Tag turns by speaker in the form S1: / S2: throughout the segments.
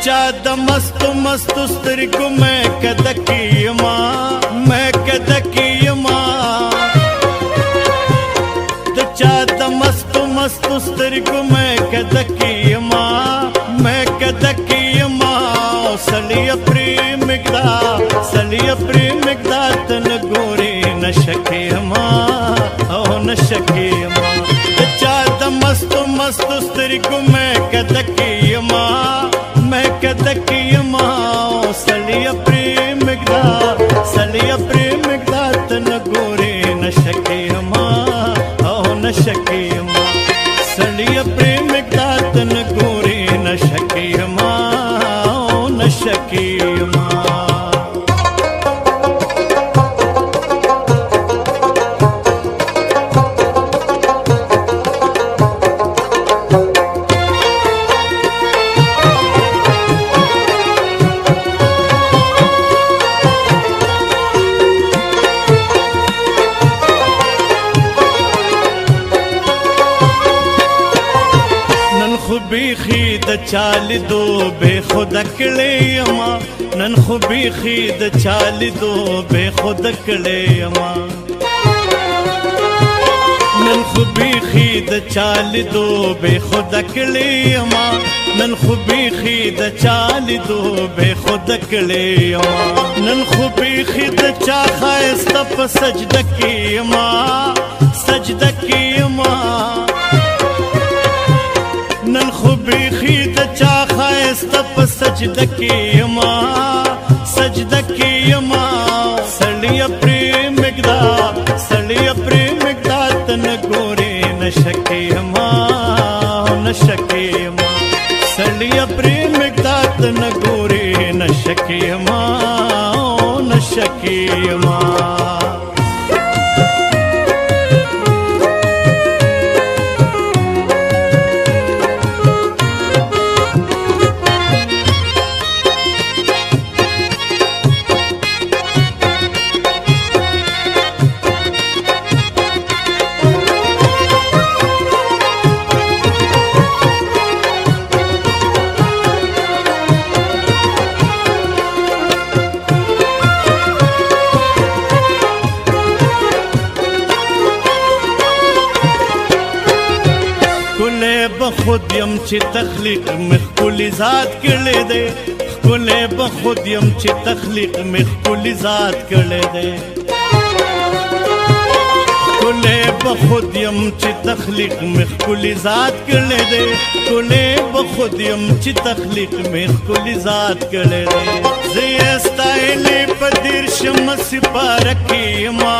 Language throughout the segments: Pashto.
S1: چا د مستو مستو سترګو مې کده کیما د چا د مستو مستو سترګو مې کده کیما سړی پرې مقدا تن ګوري نشکیما او نشکیما د چا د مستو مستو سترګو مې کده کیما سړی پرې مقدا تن ګوري نشکیما او نشکیما سړی پرې مقدا تن ګوري نشکیما او نشکیما بیخی د چال دو بے خود کړې یما نن خو بیخی د چال دو بے خود کړې یما نن خو بیخی د چال دو بے خود کړې یما نن خو بیخی د چال دو بے خود کړې یما نن خو بیخی د چا خایسته په سجده کې یما نن خو بیخی د چا خایسته په سجده کې یما سړی پرې مقدا تن ګوري نشکیما سړی پرې مقدا تن ګوري نشکیما خود یم چې تخلیق مې ښکلي ذات کړی دی ښکلی به خود یم چې تخلیق مې ښکلي ذات کړی دی ښکلی به خود یم چې تخلیق مې ښکلي ذات کړی دی ښکلی به خود یم چې تخلیق مې ښکلي ذات کړی دی زه یې ستایلې په دیرشمه سپاره کې یما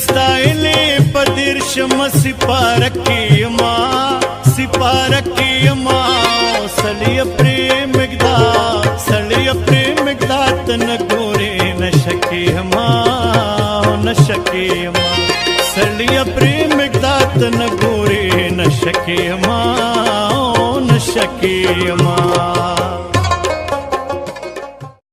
S1: ستایلې په دیرشمه سپاره کې یما سړی پرې مقدا تن ګوري نشکیما سړی پرې مقدا تن ګوري نشکیما